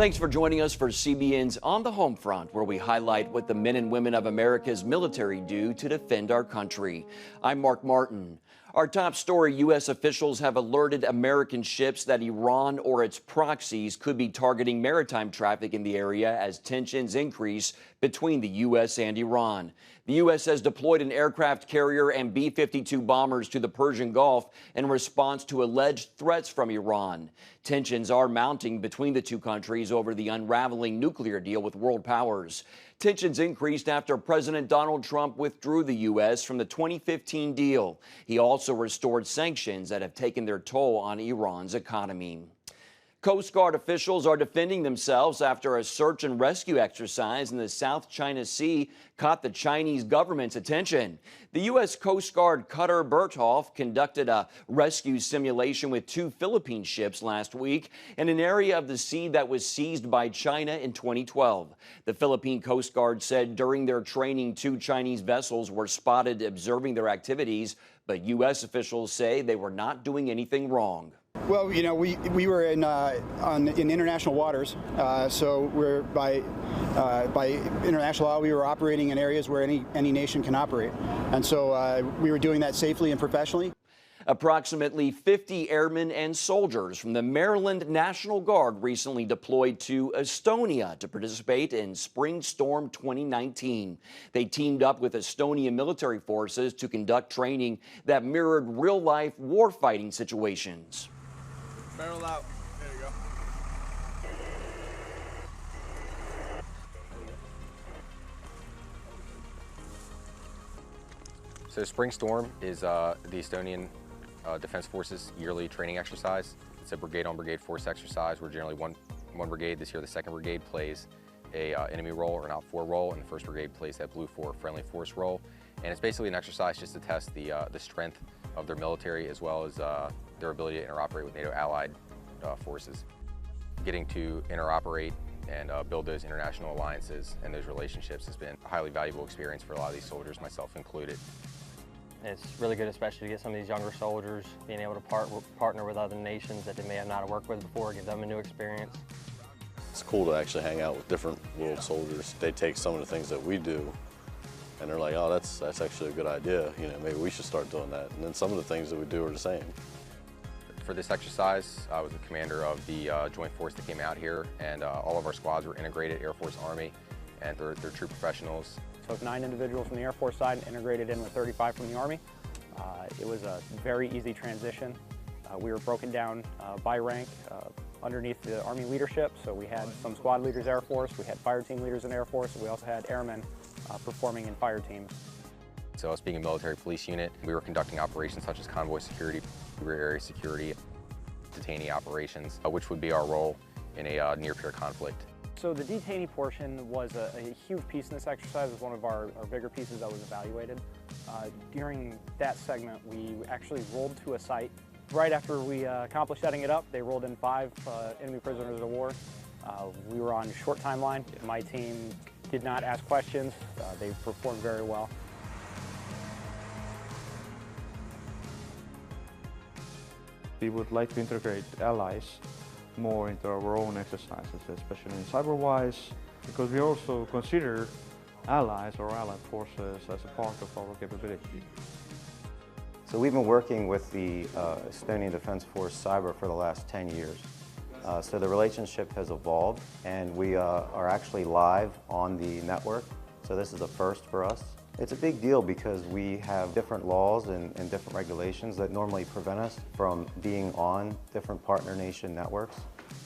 Thanks for joining us for CBN's On the Home Front, where we highlight what the men and women of America's military do to defend our country. I'm Mark Martin. Our top story, U.S. officials have alerted American ships that Iran or its proxies could be targeting maritime traffic in the area as tensions increase between the U.S. and Iran. The U.S. has deployed an aircraft carrier and B-52 bombers to the Persian Gulf in response to alleged threats from Iran. Tensions are mounting between the two countries over the unraveling nuclear deal with world powers. Tensions increased after President Donald Trump withdrew the U.S. from the 2015 deal. He also restored sanctions that have taken their toll on Iran's economy. Coast Guard officials are defending themselves after a search and rescue exercise in the South China Sea caught the Chinese government's attention. The U.S. Coast Guard cutter Bertholf conducted a rescue simulation with two Philippine ships last week in an area of the sea that was seized by China in 2012. The Philippine Coast Guard said during their training, two Chinese vessels were spotted observing their activities, but U.S. officials say they were not doing anything wrong. Well, you know, we were in international waters, so we're by international law we were operating in areas where any nation can operate, and so we were doing that safely and professionally. Approximately 50 airmen and soldiers from the Maryland National Guard recently deployed to Estonia to participate in Spring Storm 2019. They teamed up with Estonian military forces to conduct training that mirrored real-life warfighting situations. Barrel out. There you go. So Spring Storm is the Estonian Defense Forces yearly training exercise. It's a brigade-on-brigade force exercise where generally one brigade, this year the 2nd Brigade, plays a enemy role or an OPFOR role, and the 1st Brigade plays that Blue 4 friendly force role. And it's basically an exercise just to test the strength of their military as well as their ability to interoperate with NATO allied forces. Getting to interoperate and build those international alliances and those relationships has been a highly valuable experience for a lot of these soldiers, myself included. It's really good, especially to get some of these younger soldiers, being able to partner with other nations that they may have not worked with before, give them a new experience. It's cool to actually hang out with different world soldiers. They take some of the things that we do and they're like, oh, that's actually a good idea. You know, maybe we should start doing that. And then some of the things that we do are the same. For this exercise, I was the commander of the joint force that came out here, and all of our squads were integrated Air Force, Army, and they're true professionals. Took 9 individuals from the Air Force side and integrated in with 35 from the Army. It was a very easy transition. We were broken down by rank underneath the Army leadership, so we had some squad leaders Air Force, we had fire team leaders in Air Force, and we also had airmen performing in fire teams. So us being a military police unit, we were conducting operations such as convoy security, rear area security, detainee operations, which would be our role in a near-peer conflict. So the detainee portion was a huge piece in this exercise. It was one of our bigger pieces that was evaluated. During that segment, we actually rolled to a site. Right after we accomplished setting it up, they rolled in 5 enemy prisoners of war. We were on a short timeline. My team did not ask questions. They performed very well. We would like to integrate allies more into our own exercises, especially in cyber-wise, because we also consider allies or allied forces as a part of our capability. So we've been working with the Estonian Defense Force Cyber for the last 10 years. So the relationship has evolved, and we are actually live on the network. So this is a first for us. It's a big deal because we have different laws and different regulations that normally prevent us from being on different partner nation networks.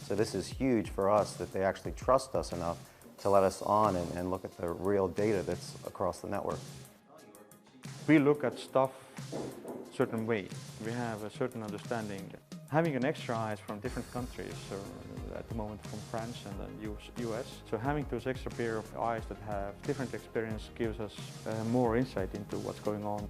So this is huge for us that they actually trust us enough to let us on and look at the real data that's across the network. We look at stuff a certain way. We have a certain understanding. Having an extra eyes from different countries, so at the moment from France and then US, so having those extra pair of eyes that have different experience gives us more insight into what's going on.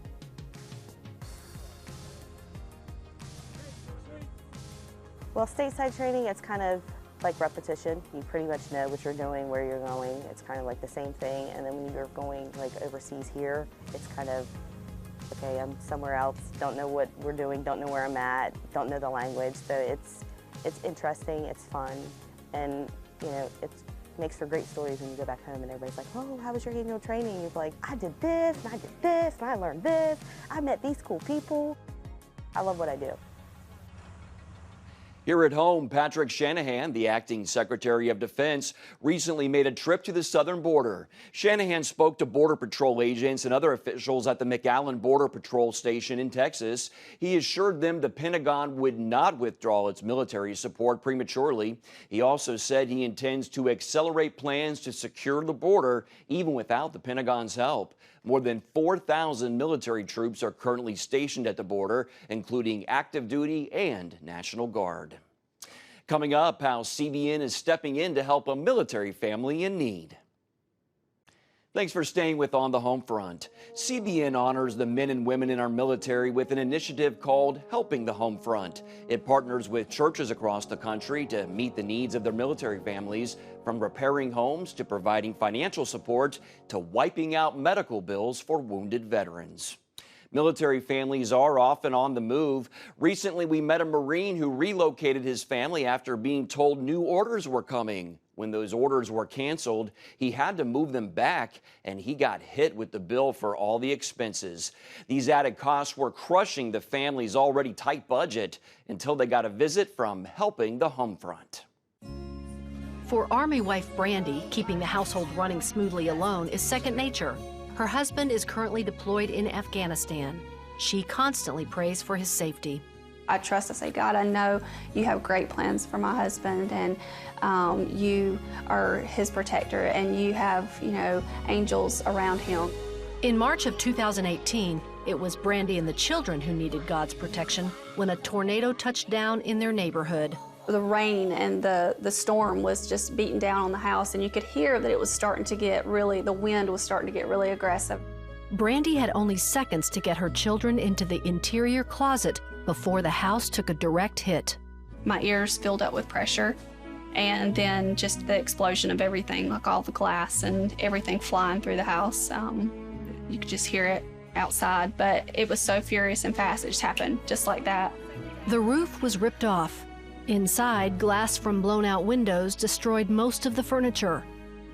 Well, stateside training, it's kind of like repetition. You pretty much know what you're doing, where you're going. It's kind of like the same thing. And then when you're going like overseas here, it's kind of, okay, I'm somewhere else, don't know what we're doing, don't know where I'm at, don't know the language. So it's interesting, it's fun, and you know, it makes for great stories when you go back home and everybody's like, oh, how was your annual training? You're like, I did this, and I did this, and I learned this. I met these cool people. I love what I do. Here at home, Patrick Shanahan, the acting Secretary of Defense, recently made a trip to the southern border. Shanahan spoke to Border Patrol agents and other officials at the McAllen Border Patrol Station in Texas. He assured them the Pentagon would not withdraw its military support prematurely. He also said he intends to accelerate plans to secure the border even without the Pentagon's help. More than 4,000 military troops are currently stationed at the border, including active duty and National Guard. Coming up, how CBN is stepping in to help a military family in need. Thanks for staying with On the Home Front. CBN honors the men and women in our military with an initiative called Helping the Home Front. It partners with churches across the country to meet the needs of their military families, from repairing homes to providing financial support to wiping out medical bills for wounded veterans. Military families are often on the move. Recently, we met a Marine who relocated his family after being told new orders were coming. When those orders were canceled, he had to move them back, and he got hit with the bill for all the expenses. These added costs were crushing the family's already tight budget until they got a visit from Helping the Home Front. For Army wife Brandy, keeping the household running smoothly alone is second nature. Her husband is currently deployed in Afghanistan. She constantly prays for his safety. I trust, I say, God, I know you have great plans for my husband, and you are his protector, and you have, you know, angels around him. In March of 2018, it was Brandy and the children who needed God's protection when a tornado touched down in their neighborhood. The rain and the storm was just beating down on the house, and you could hear that it was starting to get really, the wind was starting to get really aggressive. Brandy had only seconds to get her children into the interior closet before the house took a direct hit. My ears filled up with pressure, and then just the explosion of everything, like all the glass and everything flying through the house. You could just hear it outside, but it was so furious and fast, it just happened just like that. The roof was ripped off. Inside, glass from blown-out windows destroyed most of the furniture.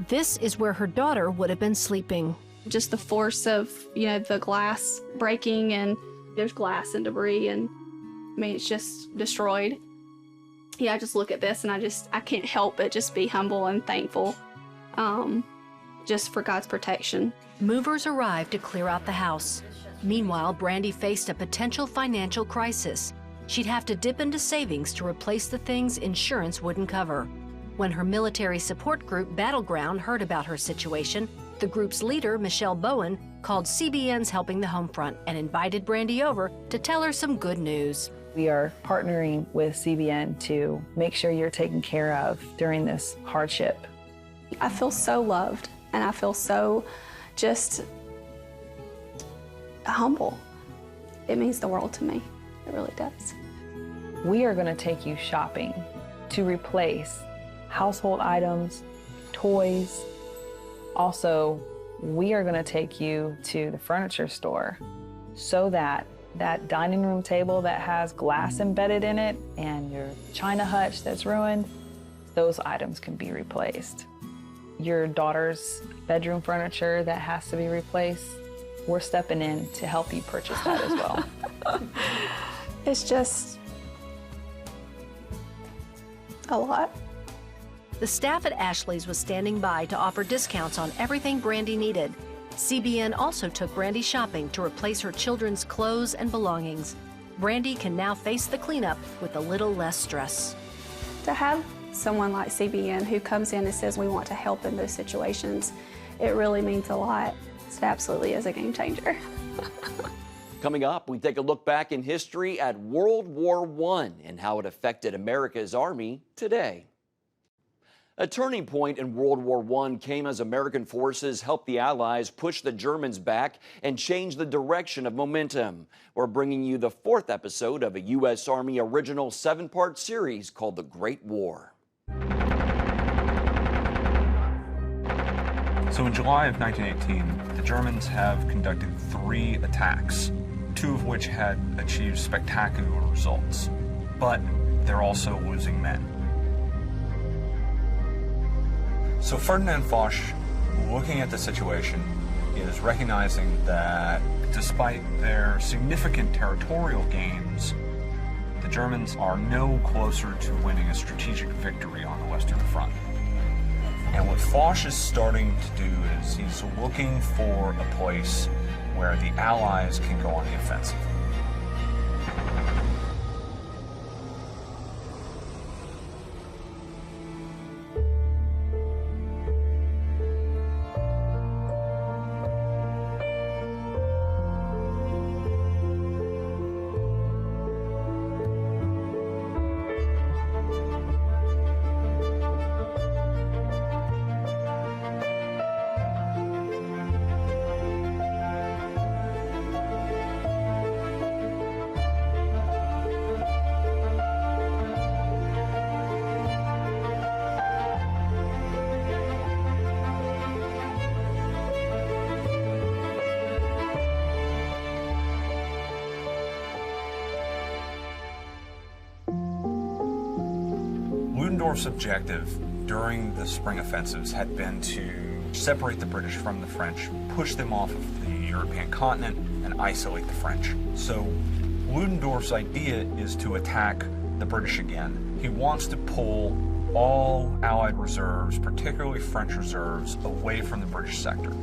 This is where her daughter would have been sleeping. Just the force of, you know, the glass breaking, and there's glass and debris, and I mean, it's just destroyed. Yeah, I just look at this and I can't help but just be humble and thankful just for God's protection. Movers arrived to clear out the house. Meanwhile, Brandy faced a potential financial crisis. She'd have to dip into savings to replace the things insurance wouldn't cover. When her military support group, Battleground, heard about her situation, the group's leader, Michelle Bowen, called CBN's Helping the Home Front and invited Brandy over to tell her some good news. We are partnering with CBN to make sure you're taken care of during this hardship. I feel so loved, and I feel so just humble. It means the world to me. It really does. We are going to take you shopping to replace household items, toys. Also, we are going to take you to the furniture store so that that dining room table that has glass embedded in it and your china hutch that's ruined, those items can be replaced. Your daughter's bedroom furniture that has to be replaced, we're stepping in to help you purchase that as well. It's just a lot. The staff at Ashley's was standing by to offer discounts on everything Brandy needed. CBN also took Brandy shopping to replace her children's clothes and belongings. Brandy can now face the cleanup with a little less stress. To have someone like CBN who comes in and says we want to help in those situations, it really means a lot. It absolutely is a game changer. Coming up, we take a look back in history at World War I and how it affected America's Army today. A turning point in World War I came as American forces helped the Allies push the Germans back and change the direction of momentum. We're bringing you the 4th episode of a U.S. Army original 7-part series called The Great War. So in July of 1918, the Germans have conducted 3 attacks, 2 of which had achieved spectacular results, but they're also losing men. So Ferdinand Foch, looking at the situation, is recognizing that despite their significant territorial gains, the Germans are no closer to winning a strategic victory on the Western Front. And what Foch is starting to do is he's looking for a place where the Allies can go on the offensive. Ludendorff's objective during the spring offensives had been to separate the British from the French, push them off of the European continent, and isolate the French. So Ludendorff's idea is to attack the British again. He wants to pull all Allied reserves, particularly French reserves, away from the British sector.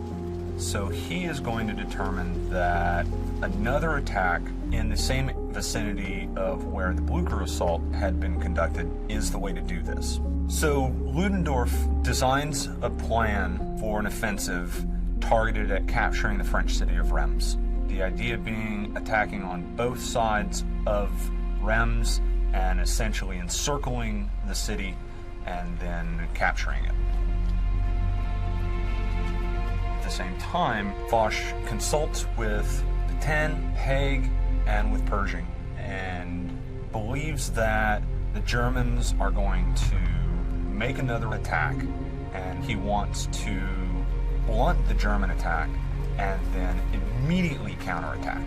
So he is going to determine that another attack in the same vicinity of where the Blucher assault had been conducted is the way to do this. So Ludendorff designs a plan for an offensive targeted at capturing the French city of Reims. The idea being attacking on both sides of Reims and essentially encircling the city and then capturing it. At the same time, Foch consults with Pétain, Haig, and with Pershing, and believes that the Germans are going to make another attack, and he wants to blunt the German attack and then immediately counterattack.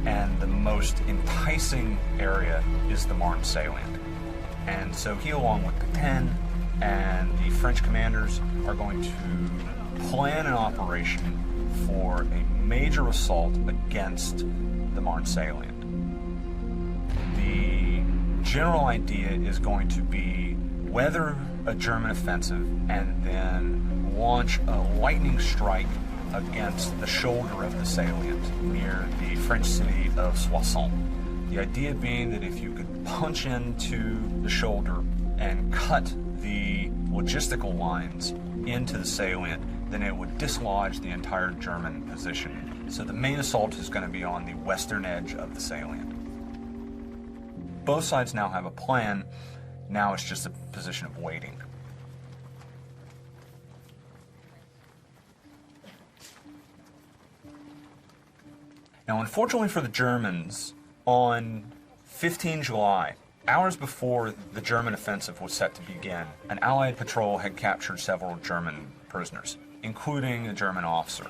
And the most enticing area is the Marne salient. And so he, along with Pétain and the French commanders, are going to plan an operation for a major assault against the Marne salient. The general idea is going to be weather a German offensive and then launch a lightning strike against the shoulder of the salient near the French city of Soissons. The idea being that if you could punch into the shoulder and cut the logistical lines into the salient, then it would dislodge the entire German position. So the main assault is going to be on the western edge of the salient. Both sides now have a plan. Now it's just a position of waiting. Now, unfortunately for the Germans, on 15 July, hours before the German offensive was set to begin, an Allied patrol had captured several German prisoners, including a German officer.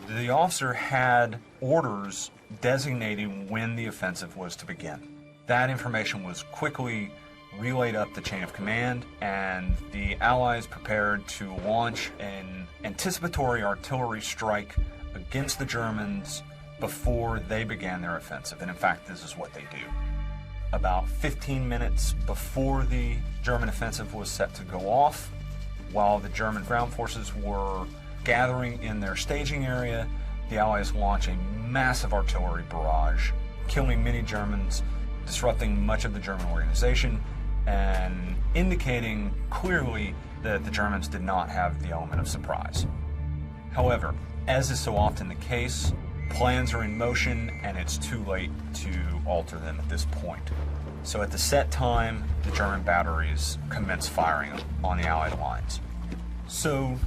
The officer had orders designating when the offensive was to begin. That information was quickly relayed up the chain of command, and the Allies prepared to launch an anticipatory artillery strike against the Germans before they began their offensive. And in fact, this is what they do. About 15 minutes before the German offensive was set to go off, while the German ground forces were gathering in their staging area, the Allies launch a massive artillery barrage, killing many Germans, disrupting much of the German organization, and indicating clearly that the Germans did not have the element of surprise. However, as is so often the case, plans are in motion and it's too late to alter them at this point. So at the set time, the German batteries commence firing on the Allied lines. So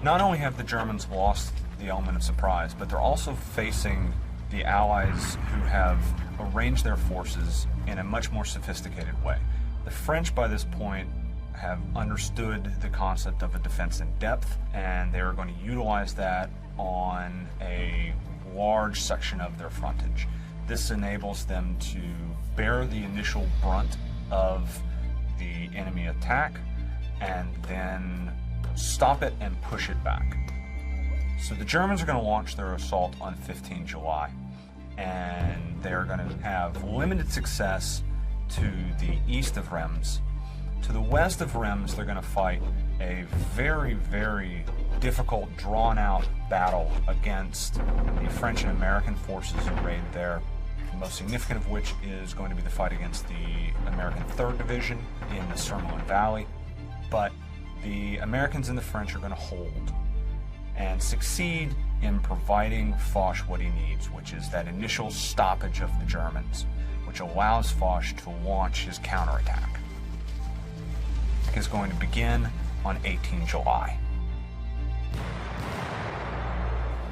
not only have the Germans lost the element of surprise, but they're also facing the Allies who have arranged their forces in a much more sophisticated way. The French, by this point, have understood the concept of a defense in depth, and they are going to utilize that on a large section of their frontage. This enables them to bear the initial brunt of the enemy attack and then stop it and push it back. So the Germans are going to launch their assault on 15 July, and they're going to have limited success to the east of Reims. To the west of Reims, they're going to fight a very, very difficult, drawn-out battle against the French and American forces arrayed there, the most significant of which is going to be the fight against the American 3rd Division in the Surmelin Valley. But the Americans and the French are going to hold and succeed in providing Foch what he needs, which is that initial stoppage of the Germans, which allows Foch to launch his counterattack. It is going to begin on 18 July.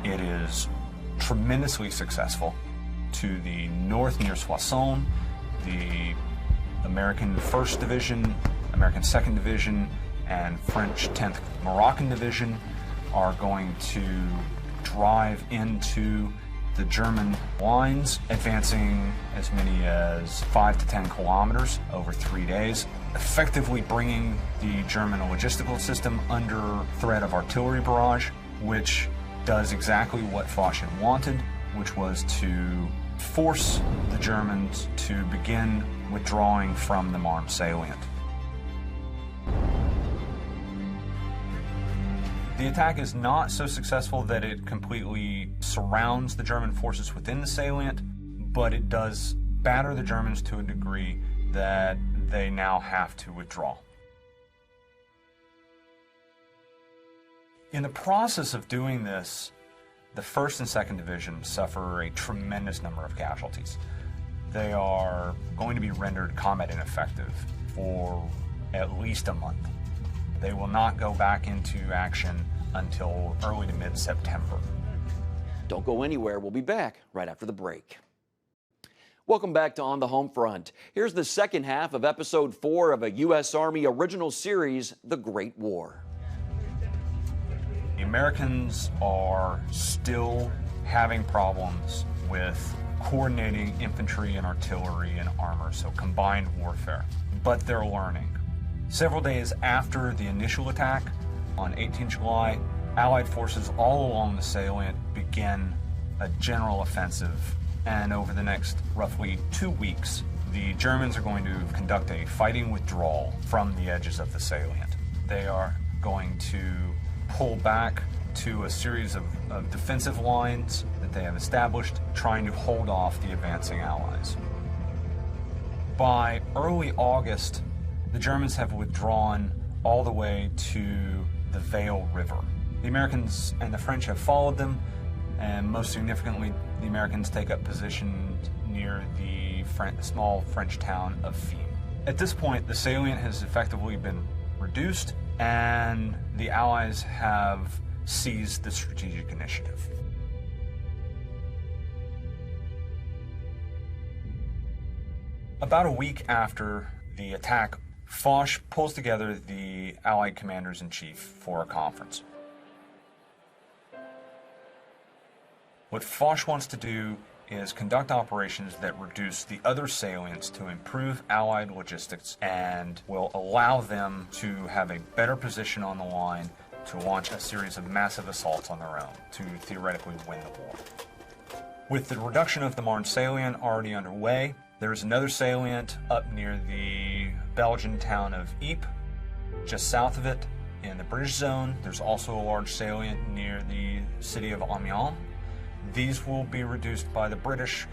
It is tremendously successful. To the north near Soissons, the American 1st Division, American 2nd Division, and French 10th Moroccan Division are going to drive into the German lines, advancing as many as 5 to 10 kilometers over 3 days, effectively bringing the German logistical system under threat of artillery barrage, which does exactly what Foch had wanted, which was to force the Germans to begin withdrawing from the Marne salient. The attack is not so successful that it completely surrounds the German forces within the salient, but it does batter the Germans to a degree that they now have to withdraw. In the process of doing this, the 1st and 2nd Division suffer a tremendous number of casualties. They are going to be rendered combat ineffective for at least a month. They will not go back into action until early to mid-September. Don't go anywhere. We'll be back right after the break. Welcome back to On the Home Front. Here's the second half of episode 4 of a U.S. Army original series, The Great War. The Americans are still having problems with coordinating infantry and artillery and armor, so combined warfare, but they're learning. Several days after the initial attack, on 18 July, Allied forces all along the salient begin a general offensive, and over the next roughly 2 weeks, the Germans are going to conduct a fighting withdrawal from the edges of the salient. They are going to pull back to a series of defensive lines that they have established, trying to hold off the advancing Allies. By early August, the Germans have withdrawn all the way to the Veyle River. The Americans and the French have followed them, and most significantly, the Americans take up position near the small French town of Fimes. At this point, the salient has effectively been reduced, and the Allies have seized the strategic initiative. About a week after the attack, Foch pulls together the Allied commanders-in-chief for a conference. What Foch wants to do is conduct operations that reduce the other salients to improve Allied logistics and will allow them to have a better position on the line to launch a series of massive assaults on their own to theoretically win the war. With the reduction of the Marne salient already underway, there's another salient up near the Belgian town of Ypres, just south of it in the British zone. There's also a large salient near the city of Amiens. These will be reduced by the British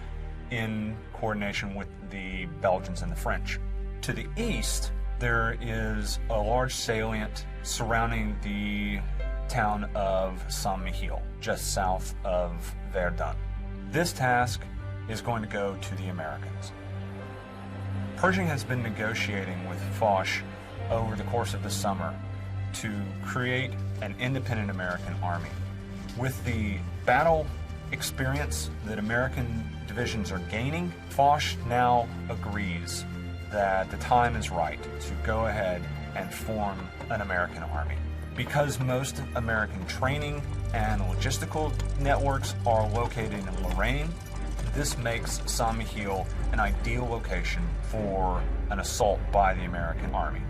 in coordination with the Belgians and the French. To the east, there is a large salient surrounding the town of Saint-Mihiel, just south of Verdun. This task is going to go to the Americans. Pershing has been negotiating with Foch over the course of the summer to create an independent American army. With the battle experience that American divisions are gaining, Foch now agrees that the time is right to go ahead and form an American army. Because most American training and logistical networks are located in Lorraine, this makes St. Mihiel an ideal location for an assault by the American Army.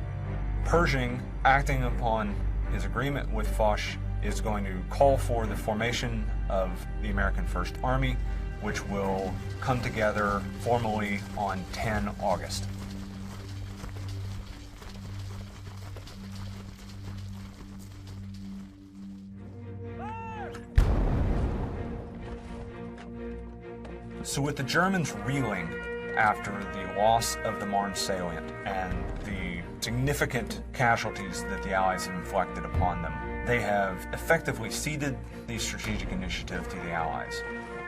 Pershing, acting upon his agreement with Foch, is going to call for the formation of the American First Army, which will come together formally on 10 August. So with the Germans reeling after the loss of the Marne salient and the significant casualties that the Allies have inflicted upon them, they have effectively ceded the strategic initiative to the Allies.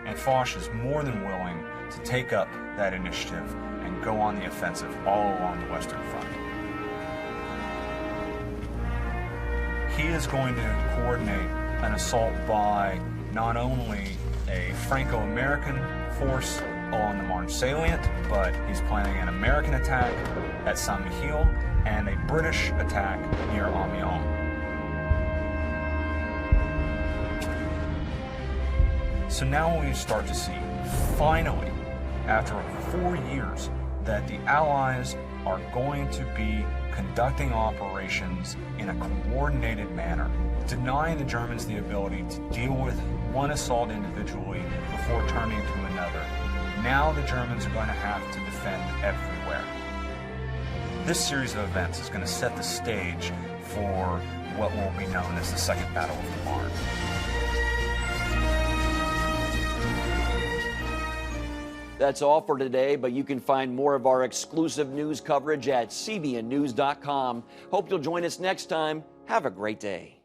And Foch is more than willing to take up that initiative and go on the offensive all along the Western Front. He is going to coordinate an assault by not only a Franco-American force along the Marne salient, but he's planning an American attack at St. Mihiel and a British attack near Amiens. So now we start to see, finally, after 4 years, that the Allies are going to be conducting operations in a coordinated manner, denying the Germans the ability to deal with one assault individually before turning to another. Now the Germans are going to have to defend everywhere. This series of events is going to set the stage for what will be known as the Second Battle of the Marne. That's all for today, but you can find more of our exclusive news coverage at cbnnews.com. Hope you'll join us next time. Have a great day.